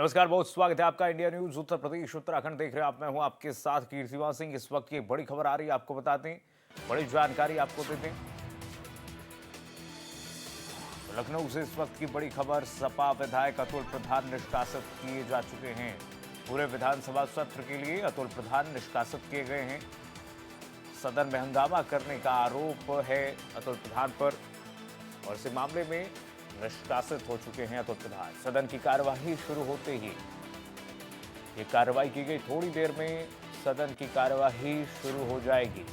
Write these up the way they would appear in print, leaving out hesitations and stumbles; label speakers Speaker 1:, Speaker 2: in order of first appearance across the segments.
Speaker 1: नमस्कार, बहुत स्वागत है आपका इंडिया न्यूज उत्तर प्रदेश उत्तराखंड देख रहे हैं आप। मैं हूं आपके साथ कीर्तिवान सिंह। इस वक्त की एक बड़ी खबर आ रही है, आपको बता दें, बड़ी जानकारी आपको दे दें। तो लखनऊ से इस वक्त की बड़ी खबर, सपा विधायक अतुल प्रधान निष्कासित किए जा चुके हैं। पूरे विधानसभा सत्र के लिए अतुल प्रधान निष्कासित किए गए हैं। सदन में हंगामा करने का आरोप है अतुल प्रधान पर और इस मामले में निष्कासित हो चुके हैं अतुल प्रधान। सदन की कार्यवाही शुरू होते ही ये कार्रवाई की गई। थोड़ी देर में सदन की कार्यवाही शुरू हो जाएगी।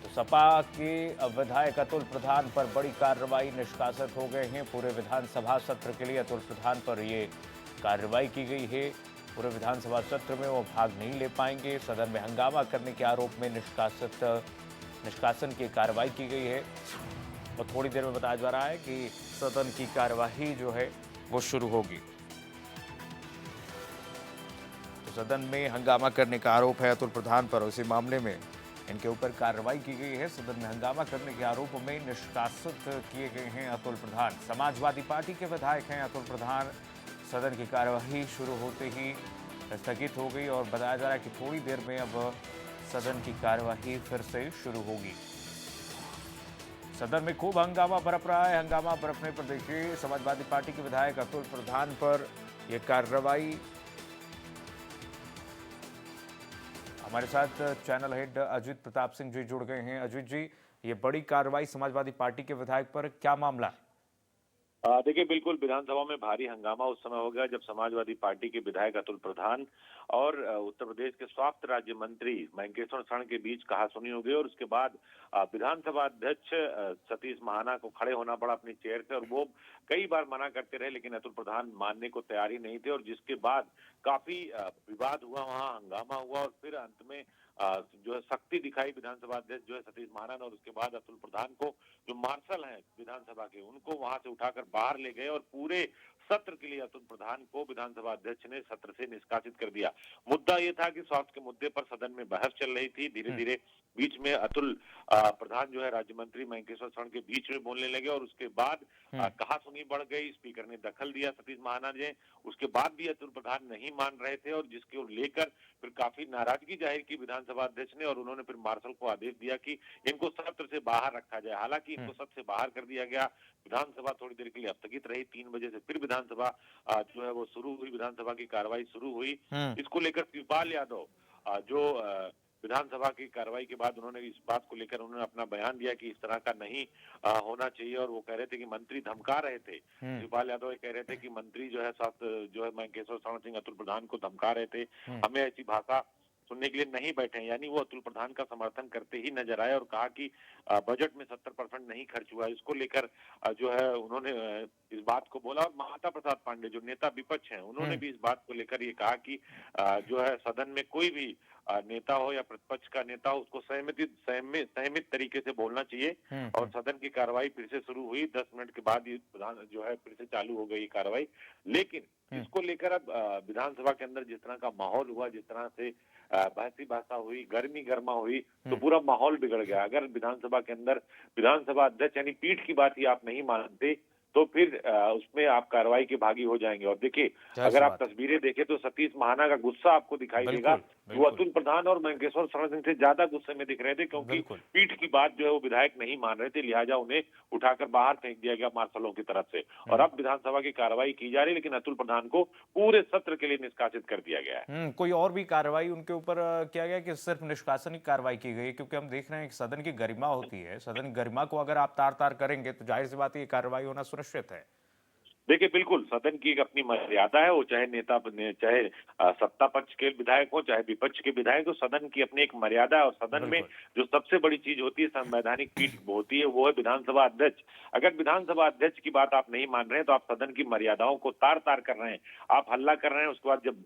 Speaker 1: तो सपा के विधायक अतुल प्रधान पर बड़ी कार्रवाई, निष्कासित हो गए हैं। पूरे विधानसभा सत्र के लिए अतुल प्रधान पर ये कार्रवाई की गई है। पूरे विधानसभा सत्र में वो भाग नहीं ले पाएंगे। सदन में हंगामा करने के आरोप में निष्कासन की कार्रवाई की गई है और थोड़ी देर में बताया जा रहा है कि सदन की कार्यवाही जो है वो शुरू होगी। तो सदन में हंगामा करने का आरोप है अतुल प्रधान पर। उसी मामले में इनके ऊपर कार्रवाई की गई है। सदन में हंगामा करने के आरोप में निष्कासित किए गए हैं अतुल प्रधान। समाजवादी पार्टी के विधायक हैं अतुल प्रधान। सदन की कार्यवाही शुरू होते ही स्थगित हो गई और बताया जा रहा है कि थोड़ी देर में अब सदन की कार्यवाही फिर से शुरू होगी। सदन में खूब हंगामा बरप रहा है। हंगामा बरपने पर देखिए, समाजवादी पार्टी के विधायक अतुल प्रधान पर यह कार्रवाई। हमारे साथ चैनल हेड अजित प्रताप सिंह जी जुड़ गए हैं। अजित जी, ये बड़ी कार्रवाई समाजवादी पार्टी के विधायक पर, क्या मामला है?
Speaker 2: देखिए, बिल्कुल विधानसभा में भारी हंगामा उस समय हो गया जब समाजवादी पार्टी के विधायक अतुल प्रधान और उत्तर प्रदेश के स्वास्थ्य राज्य मंत्री महेंकेश्वर शरण के बीच कहासुनी हो गई और उसके बाद विधानसभा अध्यक्ष सतीश महाना को खड़े होना पड़ा अपनी चेयर से और वो कई बार मना करते रहे, लेकिन अतुल प्रधान मानने को तैयार ही नहीं थे और जिसके बाद काफी विवाद हुआ, वहां हंगामा हुआ और फिर अंत में जो है सख्ती दिखाई विधानसभा अध्यक्ष जो है सतीश महाना ने और उसके बाद अतुल प्रधान को, जो मार्शल हैं विधानसभा के, उनको वहां से उठाकर बाहर ले गए और पूरे सत्र के लिए अतुल प्रधान को विधानसभा अध्यक्ष ने सत्र से निष्कासित कर दिया। मुद्दा ये था कि स्वास्थ्य के मुद्दे पर सदन में बहस चल रही थी। धीरे धीरे बीच में अतुल प्रधान जो है राज्य मंत्री महेंकेश्वर शरण के बीच में बोलने लगे और उसके बाद कहासुनी बढ़ गई। स्पीकर ने दखल दिया सतीश महाना ने। उसके बाद भी अतुल प्रधान नहीं मान रहे थे और जिसको लेकर फिर काफी नाराजगी जाहिर की विधानसभा अध्यक्ष ने और उन्होंने फिर मार्शल को आदेश दिया कि इनको सत्र से बाहर रखा जाए। हालांकि इनको सत्र से बाहर कर दिया गया। विधानसभा थोड़ी देर के लिए स्थगित रही। 3 बजे से फिर विधानसभा जो है वो शुरू हुई। विधानसभा की कार्रवाई शुरू हुई। इसको लेकर शिवपाल यादव जो विधानसभा की कार्रवाई के बाद उन्होंने इस बात को लेकर उन्होंने अपना बयान दिया कि इस तरह का नहीं होना चाहिए और वो कह रहे थे कि मंत्री धमका रहे थे। शिवपाल यादव ये कह रहे थे कि मंत्री जो है जो है महेंकेश्वर शरण सिंह अतुल प्रधान को धमका रहे थे। हमें ऐसी भाषा सुनने के लिए नहीं बैठे हैं। यानी वो अतुल प्रधान का समर्थन करते ही नजर आए और कहा कि बजट में 70% नहीं खर्च हुआ। इसको लेकर जो है उन्होंने इस बात को बोला और महाता प्रसाद पांडे जो नेता विपक्ष हैं उन्होंने भी इस बात को लेकर ये कहा कि जो है सदन में कोई भी नेता हो या प्रतिपक्ष का नेता हो उसको संयमित तरीके से बोलना चाहिए और सदन की कार्रवाई फिर से शुरू हुई। 10 मिनट के बाद ये प्रधान जो है फिर से चालू हो गई कार्रवाई। लेकिन इसको लेकर अब विधानसभा के अंदर जिस तरह का माहौल हुआ, जिस तरह से बहसी भाषा हुई, गर्मी गर्मा हुई, तो पूरा माहौल बिगड़ गया। अगर विधानसभा के अंदर विधानसभा अध्यक्ष यानी पीठ की बात ही आप नहीं मानते तो फिर उसमें आप कार्रवाई के भागी हो जाएंगे। और देखिए, अगर आप तस्वीरें देखें तो सतीश महाना का गुस्सा आपको दिखाई देगा। वो अतुल प्रधान और महेंकेश्वर शरण सिंह से ज्यादा गुस्से में दिख रहे थे क्योंकि पीठ की बात जो है वो विधायक नहीं मान रहे थे, लिहाजा उन्हें उठाकर बाहर फेंक दिया गया मार्शलों की तरफ से। और अब विधानसभा की कार्रवाई की जा रही है, लेकिन अतुल प्रधान को पूरे सत्र के लिए निष्कासित कर दिया गया है।
Speaker 1: कोई और भी कार्रवाई उनके ऊपर किया गया कि सिर्फ निष्कासन की कार्रवाई की गई? क्योंकि हम देख रहे हैं कि सदन की गरिमा होती है, सदन की गरिमा को अगर आप तार तार करेंगे तो जाहिर सी बात है ये कार्रवाई होना सुनिश्चित है।
Speaker 2: देखिए, बिल्कुल सदन की एक अपनी मर्यादा है। वो चाहे चाहे सत्ता पक्ष के विधायक हो चाहे विपक्ष के विधायक हो, सदन की अपनी एक मर्यादा है और सदन में जो सबसे बड़ी चीज होती है, संवैधानिक पीठ होती है, वो है विधानसभा अध्यक्ष। अगर विधानसभा अध्यक्ष की बात आप नहीं मान रहे हैं तो आप सदन की मर्यादाओं को तार तार कर रहे हैं, आप हल्ला कर रहे हैं। उसके बाद जब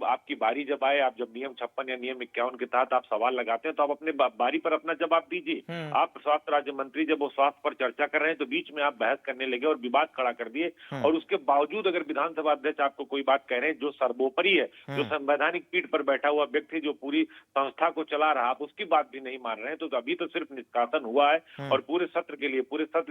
Speaker 2: आपकी बारी जब आए, आप जब नियम 56 या नियम 51 के तहत आप सवाल लगाते हैं तो आप अपने बारी पर अपना जवाब दीजिए। आप स्वास्थ्य राज्य मंत्री जब वो स्वास्थ्य पर चर्चा कर रहे हैं तो बीच में आप बहस करने लगे और विवाद खड़ा कर दिए। और उसके बावजूद अगर विधानसभा अध्यक्ष आपको कोई बात कह रहे हैं जो सर्वोपरि है, जो संवैधानिक पीठ पर बैठा हुआ व्यक्ति जो पूरी संस्था को चला रहा, आप उसकी बात भी नहीं मान रहे हैं, तो अभी तो सिर्फ निष्कासन हुआ है और पूरे सत्र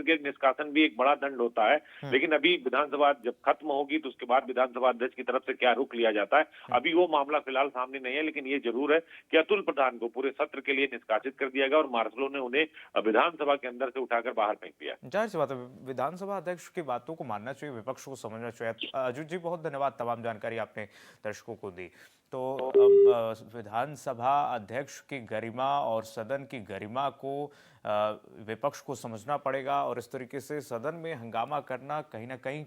Speaker 2: के निष्कासन भी एक बड़ा दंड होता है। लेकिन अभी विधानसभा जब खत्म होगी तो उसके बाद विधानसभा अध्यक्ष की तरफ से क्या रुख लिया जाता है, अभी वो मामला फिलहाल सामने नहीं है। लेकिन ये जरूर है कि अतुल प्रधान को पूरे सत्र के लिए निष्कासित कर दिया गया और मार्शलों ने उन्हें विधानसभा के अंदर से उठाकर बाहर फेंक दिया।
Speaker 1: जाहिर सी बात है, विधानसभा अध्यक्ष की बातों को मानना चाहिए, विपक्ष को समझना चाहिए। अजूत जी, बहुत धन्यवाद, तमाम जानकारी आपने दर्शकों को दी। तो अब विधानसभा अध्यक्ष की गरिमा और सदन की गरिमा को विपक्ष को समझना पड़ेगा और इस तरीके से सदन में हंगामा करना कहीं ना कहीं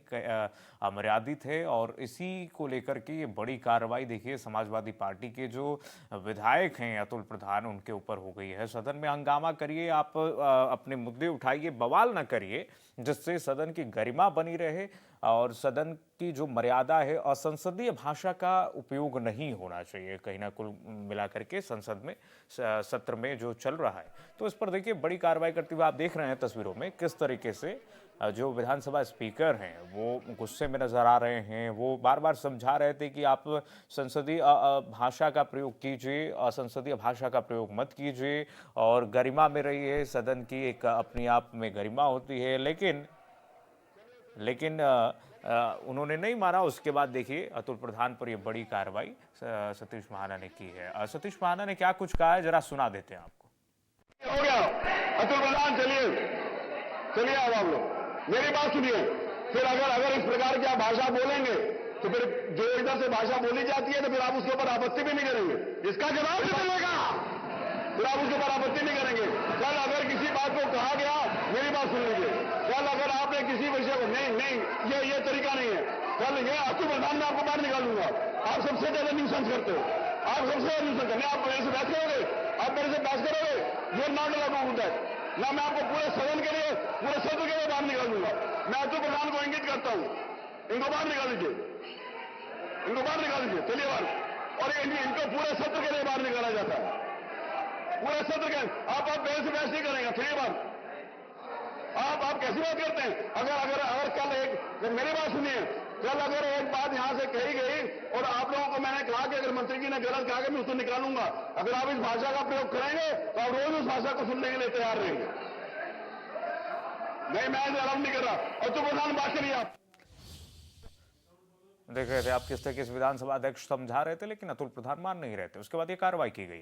Speaker 1: अमर्यादित है। और इसी को लेकर के ये बड़ी कार्रवाई देखिए समाजवादी पार्टी के जो विधायक हैं अतुल प्रधान, उनके ऊपर हो गई है। सदन में हंगामा करिए, आप अपने मुद्दे उठाइए, बवाल ना करिए, जिससे सदन की गरिमा बनी रहे और सदन की जो मर्यादा है, असंसदीय भाषा का उपयोग नहीं होना चाहिए कहीं ना कुल मिलाकर के संसद में सत्र में जो चल रहा है। तो इस पर देखिए बड़ी कार्रवाई करते हुए आप देख रहे हैं तस्वीरों में किस तरीके से जो विधानसभा स्पीकर हैं वो गुस्से में नजर आ रहे हैं। वो बार बार समझा रहे थे कि आप संसदीय भाषा का प्रयोग कीजिए, असंसदीय भाषा का प्रयोग मत कीजिए और गरिमा में रहिए। सदन की एक अपने आप में गरिमा होती है, लेकिन उन्होंने नहीं माना। उसके बाद देखिए अतुल प्रधान पर यह बड़ी कार्रवाई सतीश महाना ने की है। सतीश महाना ने क्या कुछ कहा है, जरा सुना देते हैं आपको।
Speaker 3: हो गया अतुल प्रधान, चलिए अब आप लोग मेरी बात सुनिए। फिर अगर इस प्रकार की आप भाषा बोलेंगे तो फिर जो इधर से भाषा बोली जाती है तो फिर आप उसके ऊपर आपत्ति भी नहीं करेंगे, इसका जवाब भी मिलेगा, फिर आप उसके ऊपर आपत्ति नहीं करेंगे। कल अगर किसी बात को कहा गया, मेरी बात सुन लीजिए, कल अगर आपने किसी विषय को नहीं ये तरीका नहीं है, कल ये अतुल प्रधान में आपको बाहर निकालूंगा। आप सबसे ज्यादा न्यूसेंस करते हो, आप सबसे ज्यादा न्यूसेंस करते हैं। आप मेरे से बहस करोगे, आप मेरे से बहस करोगे, ये नॉट अलाउड होता है ना। मैं आपको पूरे सदन के लिए, पूरे सत्र के लिए बाहर निकाल दूंगा। मैं अतुल प्रधान को इंगित करता हूं, इनको बाहर निकाल दीजिए, इनको बाहर निकाल दीजिए, चलिए बाहर। और इनको पूरे सत्र के लिए बाहर निकाला जाता है, पूरे सत्र के। आप मेरे से बहस नहीं करेंगे, चलिए बाहर। आप कैसी बात करते हैं? अगर कल एक, मेरी बात सुनिए, कल अगर एक बात यहां से कही गई और आप लोगों को मैंने कहा कि अगर मंत्री जी ने गलत कहा कि मैं उसको निकालूंगा, अगर आप इस भाषा का प्रयोग करेंगे तो आप रोज उस भाषा को सुनने के लिए तैयार रहेंगे। नहीं, मैं अलाउ नहीं कर रहा। और तो प्रधान बात करिए। आप
Speaker 1: देख रहे थे आप किस तरीके से विधानसभा अध्यक्ष समझा रहे थे, लेकिन अतुल प्रधान मान नहीं रहे थे। उसके बाद ये कार्रवाई की गई।